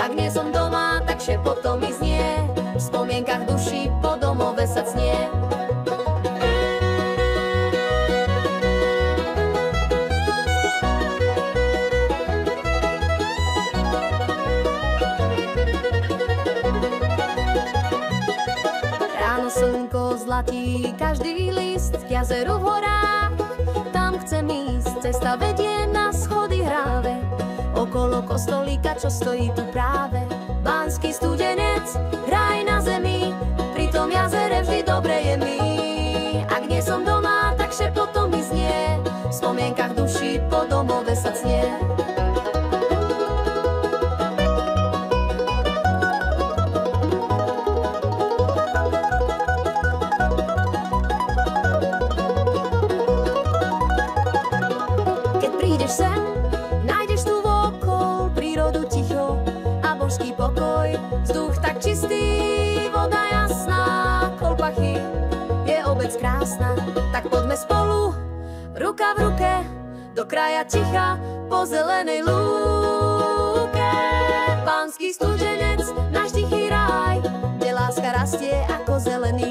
Ak nie som doma, tak šepotom mi znie, v spomienkach duši po domove sa cnie. Ráno slnko zlatí každý list k jazeru v horách. Tam chcem ísť, cesta vedie na schody hráve, okolo kostolíka, čo stojí tu práve. Banský Studenec, raj na zemi, pri tom jazere vždy dobre je mi. Ak nie som doma, tak šepotom mi znie, v spomienkach duši po domove sa cnie. Keď prídeš sem, nájdeš tu vôkol prírodu ticho a božský pokoj. Vzduch tak čistý, voda jasná, Kolpachy je obec krásna. Tak poďme spolu, ruka v ruke, do kraja ticha, po zelenej lúke. Banský Studenec, náš tichý ráj, kde láska rastie ako zelený